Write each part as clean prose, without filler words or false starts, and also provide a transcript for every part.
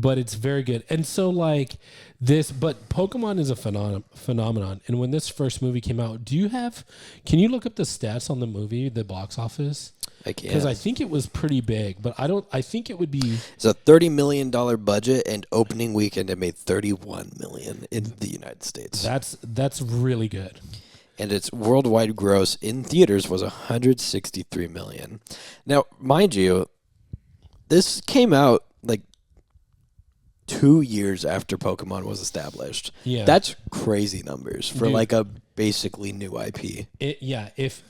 but it's very good. And so like but Pokemon is a phenomenon. And when this first movie came out, can you look up the stats on the movie, the box office? I can. Because I think it was pretty big, but I think it would be. It's a $30 million budget, and opening weekend it made $31 million in the United States. That's really good. And its worldwide gross in theaters was $163 million. Now, mind you, this came out like 2 years after Pokemon was established. Yeah, that's crazy numbers for like a basically new IP. If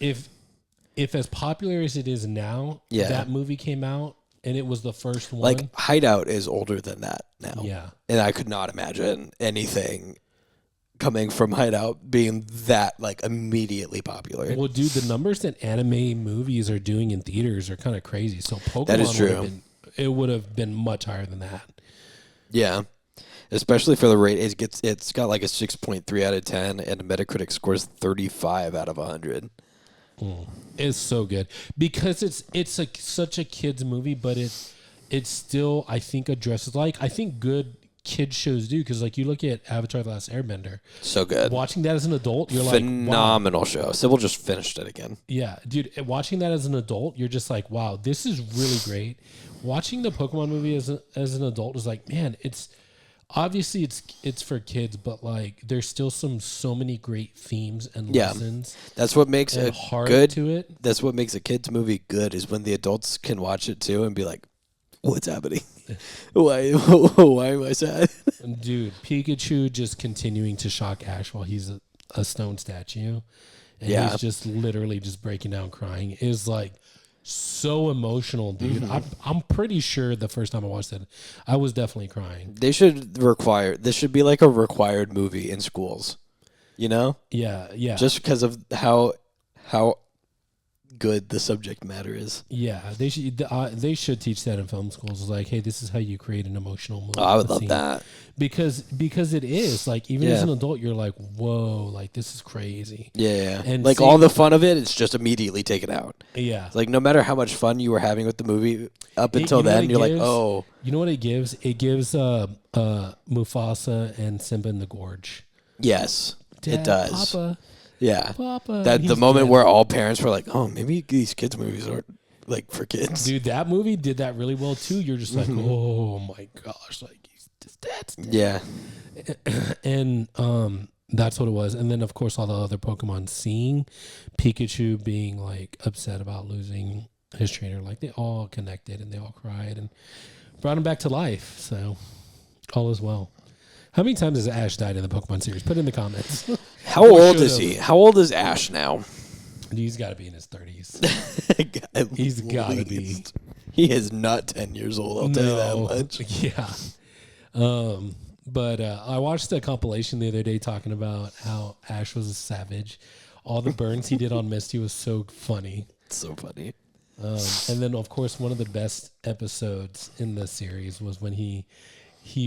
as popular as it is now, that movie came out and it was the first one. Like Hideout is older than that now. Yeah, and I could not imagine anything coming from Hideout being that like immediately popular. Well, dude, the numbers that anime movies are doing in theaters are kind of crazy. So Pokemon, that is true. Would have been much higher than that. Yeah, especially for the rate. It's got like a 6.3 out of 10, and Metacritic scores 35 out of 100. It's so good because it's like such a kids movie, but it still I think addresses I think good kids shows do, because like you look at Avatar: The Last Airbender, so good. Watching that as an adult, you're phenomenal like, wow. show. Sybil just finished it again. Yeah, dude, watching that as an adult, you're just like, wow, this is really great. Watching the Pokemon movie as an adult is like, man, it's obviously it's for kids, but like there's still so many great themes and lessons. That's what makes it hard good to it. That's what makes a kids movie good, is when the adults can watch it too and be like, what's happening? Why am I sad? Dude, Pikachu just continuing to shock Ash while he's a stone statue, and he's just literally just breaking down crying is like so emotional, dude. I'm pretty sure the first time I watched it, I was definitely crying. This should be like a required movie in schools, you know? Yeah. Just because of how good the subject matter is. Yeah, they should teach that in film schools. It's like, hey, this is how you create an emotional movie. Oh, I would love that. Because it is like, even as an adult, you're like, whoa, like this is crazy. Yeah. And like all the fun of it's just immediately taken out. Yeah. It's like no matter how much fun you were having with the movie up until then, you're like, oh. You know what it gives? It gives Mufasa and Simba in the Gorge. Yes, Dad, it does. Papa. Yeah, Papa. That the moment where all parents were like, "Oh, maybe these kids movies aren't like for kids." Dude, that movie did that really well too. You're just like, "Oh my gosh!" Like, that's dead. Yeah, and that's what it was. And then of course all the other Pokemon, seeing Pikachu being like upset about losing his trainer, like they all connected and they all cried and brought him back to life. So all is well. How many times has Ash died in the Pokemon series? Put in the comments. How old is he? How old is Ash now? He's got to be in his 30s. He's got to be. He is not 10 years old, I'll tell you that much. Yeah. But I watched a compilation the other day talking about how Ash was a savage. All the burns he did on Misty was so funny. It's so funny. And then, of course, one of the best episodes in the series was when he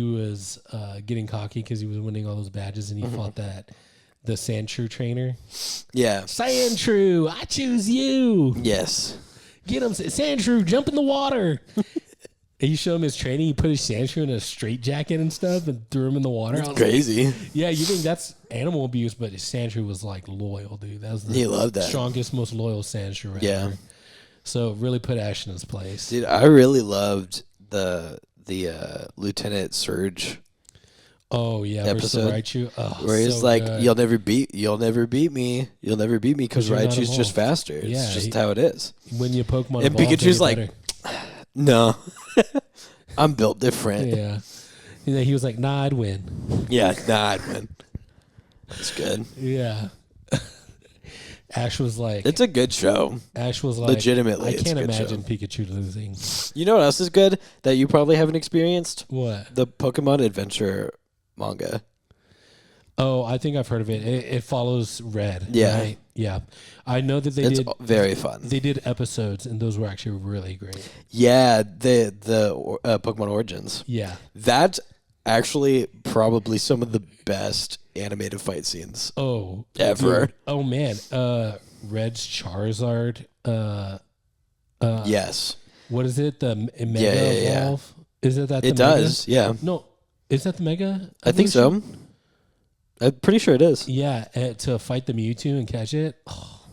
was getting cocky because he was winning all those badges, and he fought the Sandshrew trainer. Yeah. Sandshrew, I choose you. Yes. Get him, Sandshrew, jump in the water. And you show him his training. He put his Sandshrew in a straitjacket and stuff and threw him in the water. That's crazy. Like, yeah, you think that's animal abuse, but his Sandshrew was like loyal, dude. That was the loved that. Strongest, most loyal Sandshrew ever. Yeah. So really put Ash in his place. Dude, I really loved the Lieutenant Surge. Oh yeah, episode Raichu. Where he's so like, good. you'll never beat me because Raichu's just faster. It's just how it is. When you Pokemon and evolve, Pikachu's like, better. No, I'm built different. Yeah, he was like, nah, I'd win. Yeah, nah, I'd win. That's good. Yeah. Ash was like, it's a good show. Ash was like, legitimately, I can't imagine Pikachu losing. You know what else is good that you probably haven't experienced? What? The Pokemon Adventure manga. Oh, I think I've heard of it. It follows Red. Yeah. Right? Yeah. I know that It's very fun. They did episodes, and those were actually really great. Yeah, the Pokemon Origins. Yeah. That's actually probably some of the best animated fight scenes. Oh. Ever. Dude. Oh, man. Red's Charizard. Yes. What is it? The Mega Evolve? Is it that It the Mega? does, yeah. No, is that the Mega? I think evolution? so. I'm pretty sure it is. Yeah, to fight the Mewtwo and catch it. Oh,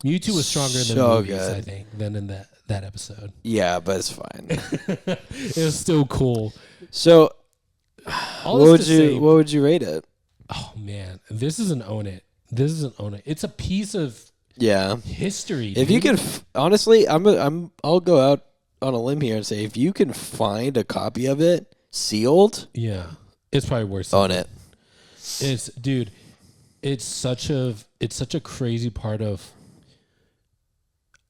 Mewtwo was stronger in the So movies, good. I think, than in that episode. Yeah, but it's fine. It was still cool. So, All what this to say, what would you rate it? oh man, this is an own it. This is an own it. It's a piece of Yeah. history. If you dude. can, honestly, I'll go out on a limb here and say if you can find a copy of it sealed, yeah, it's probably worth own it. It's dude, it's such a crazy part of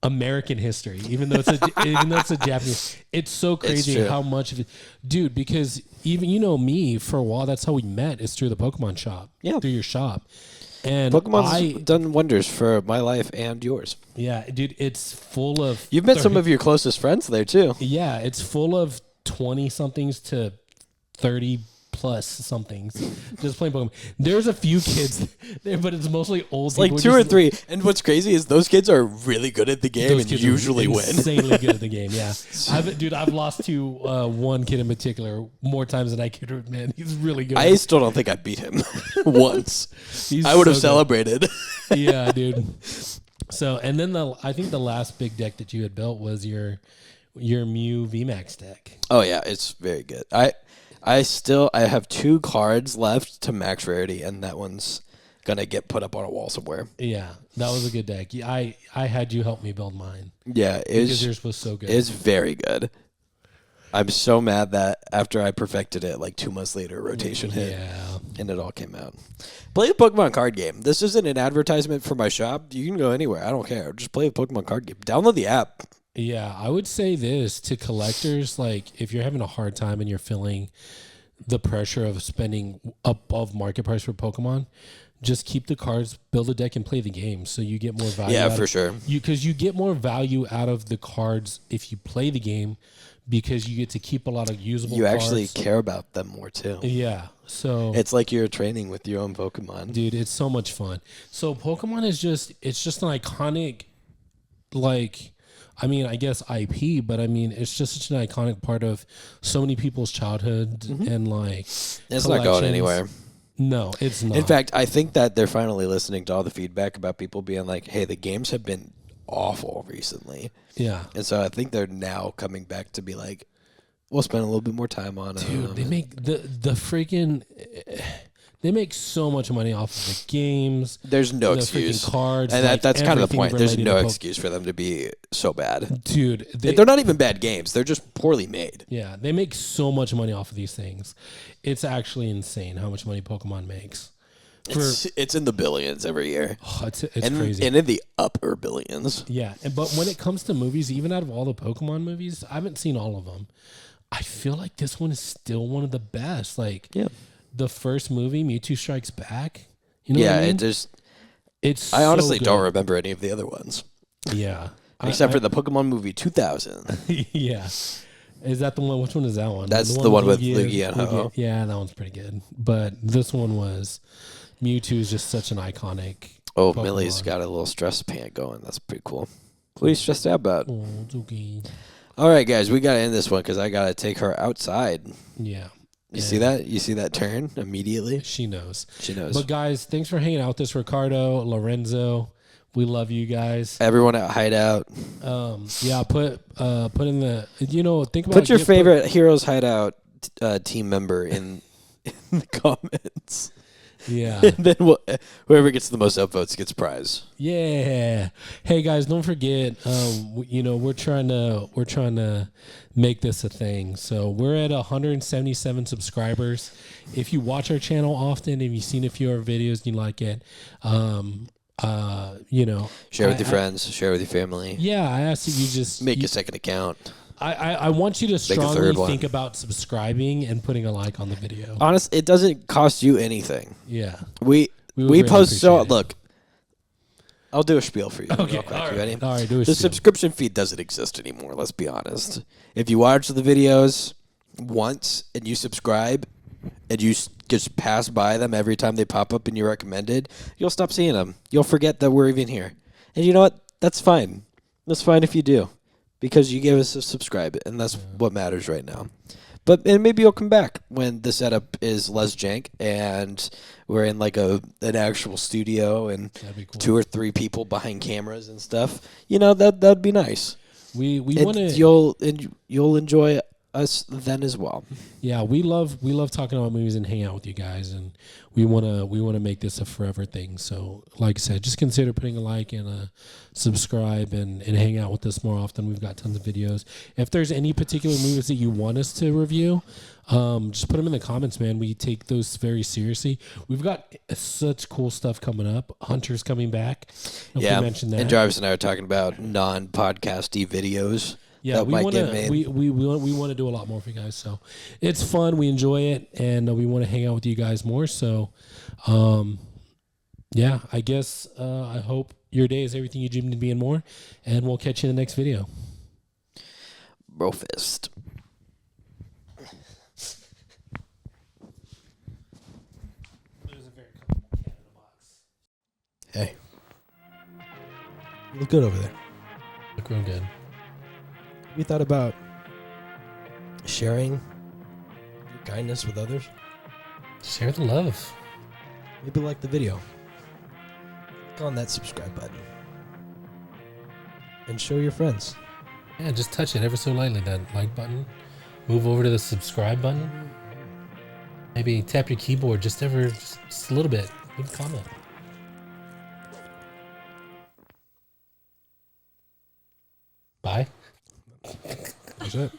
American history. Even though it's a Japanese, it's so crazy true. how much of it, dude. Because even me for a while, that's how we met. Is through the Pokemon shop. Yeah. Through your shop. And Pokemon's done wonders for my life and yours. yeah, dude, it's full of. You've met some of your closest friends there too. Yeah, it's full of 20 somethings to 30 plus somethings just playing Pokemon. There's a few kids there, but it's mostly old Like people. 2 or 3. And what's crazy is those kids are really good at the game Those and kids are usually win. insanely good at the game, yeah. I've lost to one kid in particular more times than I could admit. He's really good. I still don't think I beat him once. He's I would have so good. celebrated. Yeah, dude. So, and then I think the last big deck that you had built was your Mew VMAX deck. Oh yeah, it's very good. I have 2 cards left to max rarity, and that one's gonna get put up on a wall somewhere. Yeah, that was a good deck. I had you help me build mine. Yeah, Because yours was so good. it's very good. I'm so mad that after I perfected it, like 2 months later, rotation hit, Yeah. and it all came out. Play the Pokemon card game. This isn't an advertisement for my shop. You can go anywhere. I don't care. Just play the Pokemon card game. Download the app. Yeah, I would say this to collectors, like if you're having a hard time and you're feeling the pressure of spending above market price for Pokemon, just keep the cards, build a deck, and play the game so you get more value. Yeah, for sure. Because you get more value out of the cards if you play the game because you get to keep a lot of usable You cards. actually care about them more too. Yeah, so It's like you're training with your own Pokemon. dude, it's so much fun. So Pokemon is just an iconic, like, I mean, I guess IP, but I mean, it's just such an iconic part of so many people's childhood and like. It's not going collections. anywhere. No, it's not. In fact, I think that they're finally listening to all the feedback about people being like, hey, the games have been awful recently. yeah, And so I think they're now coming back to be like, we'll spend a little bit more time on it. dude, they make the freaking. They make so much money off of the games. There's no the excuse. freaking cards, And like, that's kind of the everything point. There's related no to excuse for them to be so bad. dude. They're not even bad games. They're just poorly made. Yeah, they make so much money off of these things. It's actually insane how much money Pokemon makes. It's in the billions every year. Oh, it's and, crazy. And in the upper billions. Yeah, but when it comes to movies, even out of all the Pokemon movies, I haven't seen all of them. I feel like this one is still one of the best. Like, Yeah. the first movie, Mewtwo Strikes Back. You know what I mean? I honestly so don't good. remember any of the other ones. Yeah. Except for the Pokemon movie 2000. Yeah. Is that the one? Which one is that one? That's the one with Lugia and Ho-Oh. Yeah, that one's pretty good. But this one was Mewtwo is just such an iconic. Oh, Pokemon. Millie's got a little stress pant going. That's pretty cool. What are you stressed out about? Oh, it's okay. All right, guys, we got to end this one because I got to take her outside. Yeah. You see that? You see that turn immediately? She knows. She knows. But guys, thanks for hanging out with us, Ricardo, Lorenzo. We love you guys. Everyone at Hideout. Yeah, put in the think about Put your favorite Heroes Hideout team member in the comments. Yeah. And then whoever gets the most upvotes gets prize. Yeah. Hey guys, don't forget. We're trying to make this a thing. So we're at 177 subscribers. If you watch our channel often, if you've seen a few of our videos and you like it, Share with your friends. Share with your family. Yeah, I ask that you just Make a second account. I want you to a strongly third one. think about subscribing and putting a like on the video. Honestly, it doesn't cost you anything. Yeah. We really post appreciate it. Look, I'll do a spiel for you. Okay, real quick. all You right. ready? All right, do a The spiel. subscription feed doesn't exist anymore. Let's be honest. If you watch the videos once and you subscribe and you just pass by them every time they pop up and you're recommended, you'll stop seeing them. You'll forget that we're even here. And you know what? That's fine. That's fine if you do. because you gave us a subscribe, and that's what matters right now. And maybe you'll come back when the setup is less jank and we're in like an actual studio and That'd be cool. 2 or 3 people behind cameras and stuff. That'd be nice. We want to. You'll enjoy us then as well. Yeah, we love talking about movies and hang out with you guys, and we wanna make this a forever thing. So, like I said, just consider putting a like and a subscribe and hang out with us more often. We've got tons of videos. If there's any particular movies that you want us to review, just put them in the comments, man. We take those very seriously. We've got such cool stuff coming up. Hunter's coming back. Yeah, mentioned that. and Jarvis and I are talking about non-podcasty videos. Yeah, we want to do a lot more for you guys. So it's fun. We enjoy it, and we want to hang out with you guys more. So, yeah, I guess I hope your day is everything you dreamed to be and more. And we'll catch you in the next video. Brofist. There's a very comfortable cat in a box. Hey, you look good over there. Look real good. Have you thought about sharing your kindness with others? Share the love. Maybe like the video. Click on that subscribe button. And show your friends. Yeah, just touch it ever so lightly, that like button. Move over to the subscribe button. Maybe tap your keyboard just a little bit. Leave a comment. Bye. That's it.